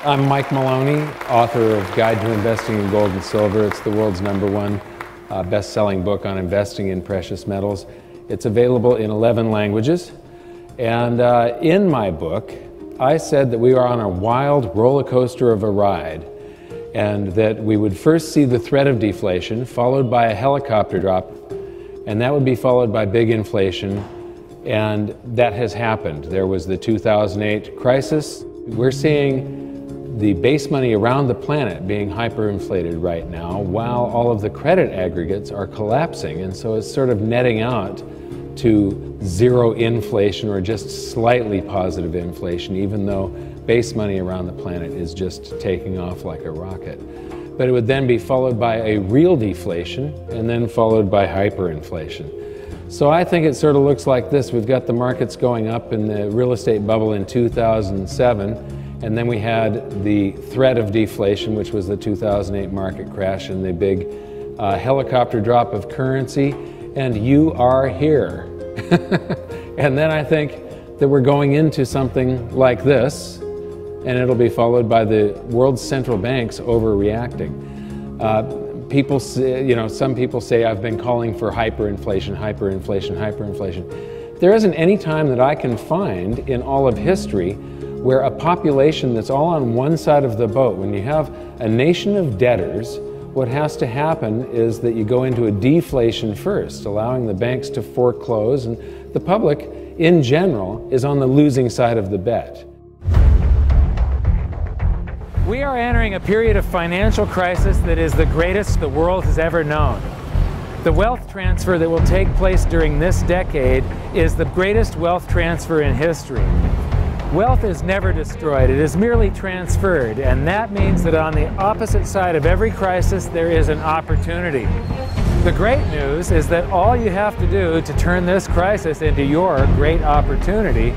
I'm Mike Maloney, author of Guide to Investing in Gold and Silver. It's the world's #1 best-selling book on investing in precious metals. It's available in 11 languages. And in my book, I said that we are on a wild roller coaster of a ride, and that we would first see the threat of deflation, followed by a helicopter drop, and that would be followed by big inflation, and that has happened. There was the 2008 crisis. We're seeing the base money around the planet being hyperinflated right now, while all of the credit aggregates are collapsing, and so it's sort of netting out to zero inflation or just slightly positive inflation, even though base money around the planet is just taking off like a rocket. But it would then be followed by a real deflation, and then followed by hyperinflation. So I think it sort of looks like this. We've got the markets going up in the real estate bubble in 2007, and then we had the threat of deflation, which was the 2008 market crash and the big helicopter drop of currency, and you are here. And then I think that we're going into something like this, and it'll be followed by the world's central banks overreacting. People say, some people say I've been calling for hyperinflation, hyperinflation, hyperinflation. There isn't any time that I can find in all of history where a population that's all on one side of the boat, when you have a nation of debtors, what has to happen is that you go into a deflation first, allowing the banks to foreclose, and the public in general is on the losing side of the bet. We are entering a period of financial crisis that is the greatest the world has ever known. The wealth transfer that will take place during this decade is the greatest wealth transfer in history. Wealth is never destroyed, it is merely transferred, and that means that on the opposite side of every crisis there is an opportunity. The great news is that all you have to do to turn this crisis into your great opportunity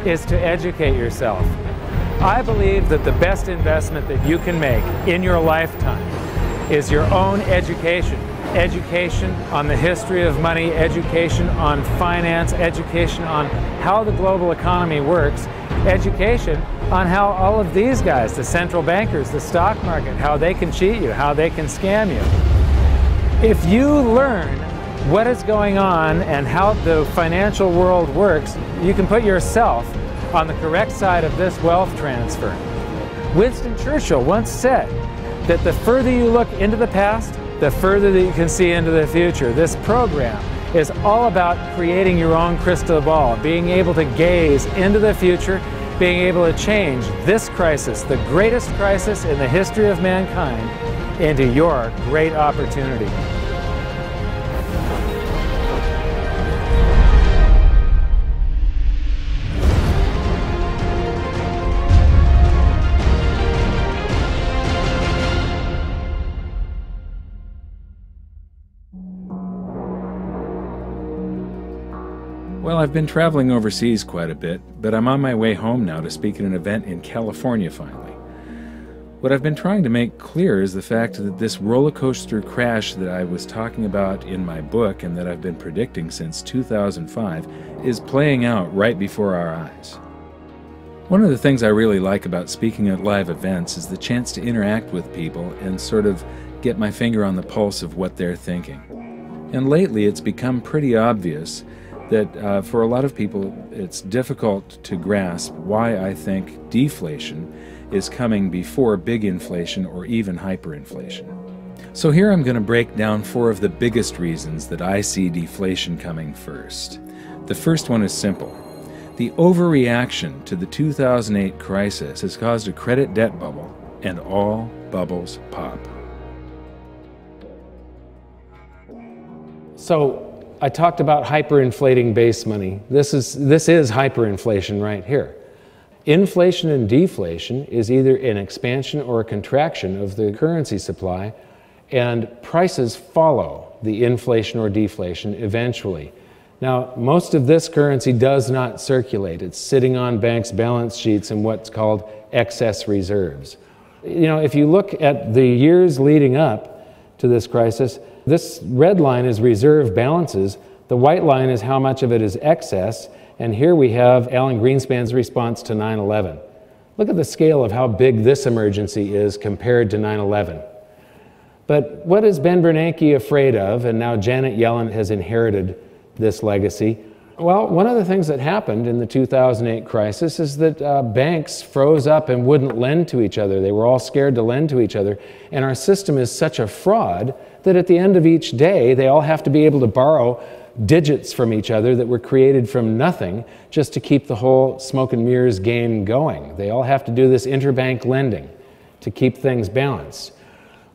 is to educate yourself. I believe that the best investment that you can make in your lifetime is your own education. Education on the history of money, education on finance, education on how the global economy works, education on how all of these guys, the central bankers, the stock market, how they can cheat you, how they can scam you. If you learn what is going on and how the financial world works, you can put yourself on the correct side of this wealth transfer. Winston Churchill once said that the further you look into the past, the further that you can see into the future. This program is all about creating your own crystal ball, being able to gaze into the future, being able to change this crisis, the greatest crisis in the history of mankind, into your great opportunity. Well, I've been traveling overseas quite a bit, but I'm on my way home now to speak at an event in California finally. What I've been trying to make clear is the fact that this roller coaster crash that I was talking about in my book and that I've been predicting since 2005 is playing out right before our eyes. One of the things I really like about speaking at live events is the chance to interact with people and sort of get my finger on the pulse of what they're thinking. And lately it's become pretty obvious that for a lot of people it's difficult to grasp why I think deflation is coming before big inflation or even hyperinflation. So here I'm going to break down 4 of the biggest reasons that I see deflation coming first. The first one is simple. The overreaction to the 2008 crisis has caused a credit debt bubble, and all bubbles pop. So I talked about hyperinflating base money. This is hyperinflation right here. Inflation and deflation is either an expansion or a contraction of the currency supply, and prices follow the inflation or deflation eventually. Now, most of this currency does not circulate. It's sitting on banks' balance sheets in what's called excess reserves. If you look at the years leading up to this crisis, this red line is reserve balances. The white line is how much of it is excess. And here we have Alan Greenspan's response to 9/11. Look at the scale of how big this emergency is compared to 9/11. But what is Ben Bernanke afraid of, and now Janet Yellen has inherited this legacy? Well, one of the things that happened in the 2008 crisis is that banks froze up and wouldn't lend to each other. They were all scared to lend to each other. And our system is such a fraud that at the end of each day, they all have to be able to borrow digits from each other that were created from nothing just to keep the whole smoke and mirrors game going. They all have to do this interbank lending to keep things balanced.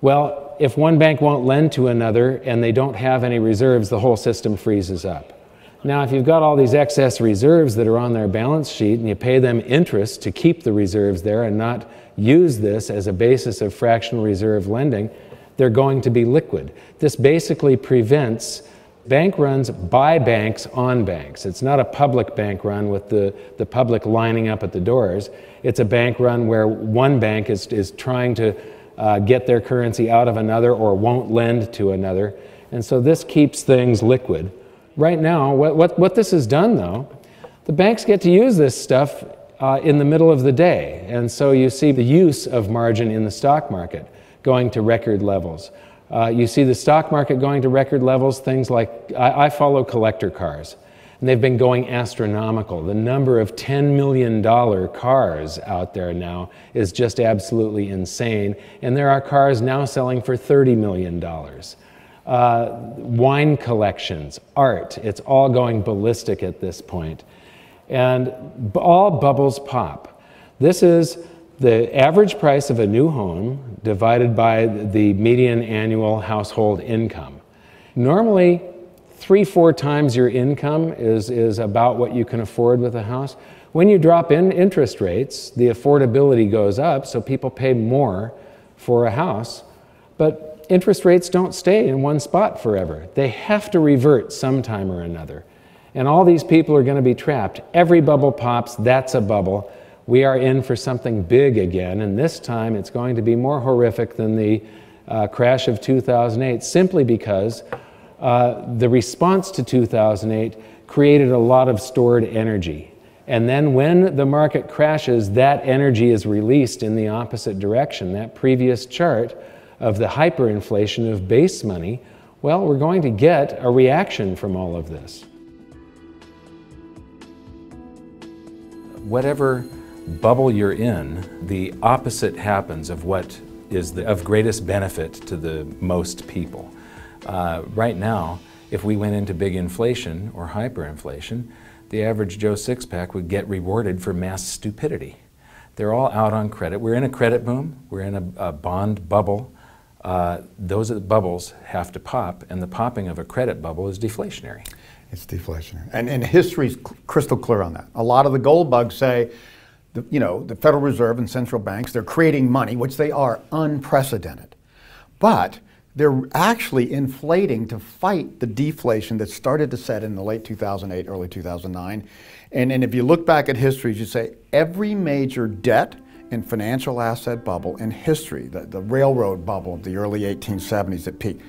Well, if one bank won't lend to another and they don't have any reserves, the whole system freezes up. Now, if you've got all these excess reserves that are on their balance sheet and you pay them interest to keep the reserves there and not use this as a basis of fractional reserve lending, they're going to be liquid. This basically prevents bank runs by banks on banks. It's not a public bank run with the public lining up at the doors. It's a bank run where one bank is trying to get their currency out of another or won't lend to another. And so this keeps things liquid. Right now, what this has done, though, the banks get to use this stuff in the middle of the day. And so you see the use of margin in the stock market going to record levels. You see the stock market going to record levels, things like, I follow collector cars, and they've been going astronomical. The number of $10 million cars out there now is just absolutely insane, and there are cars now selling for $30 million. Wine collections, art, it's all going ballistic at this point. And all bubbles pop. This is the average price of a new home divided by the median annual household income. Normally, 3-4 times your income is about what you can afford with a house. When you drop in interest rates, the affordability goes up, so people pay more for a house. But interest rates don't stay in one spot forever. They have to revert sometime or another. And all these people are going to be trapped. Every bubble pops, that's a bubble. We are in for something big again, and this time it's going to be more horrific than the crash of 2008, simply because the response to 2008 created a lot of stored energy. And then when the market crashes, that energy is released in the opposite direction. That previous chart of the hyperinflation of base money, well, we're going to get a reaction from all of this. Whatever bubble you're in, the opposite happens of what is of greatest benefit to the most people. Right now, if we went into big inflation or hyperinflation, the average Joe six-pack would get rewarded for mass stupidity. They're all out on credit. We're in a credit boom. We're in a bond bubble. Those bubbles have to pop, and the popping of a credit bubble is deflationary. It's deflationary. And history's crystal clear on that. A lot of the gold bugs say, the Federal Reserve and central banks, they're creating money, which they are unprecedented. But they're actually inflating to fight the deflation that started to set in the late 2008, early 2009. And if you look back at history, you say every major debt and financial asset bubble in history, the railroad bubble of the early 1870s that peaked,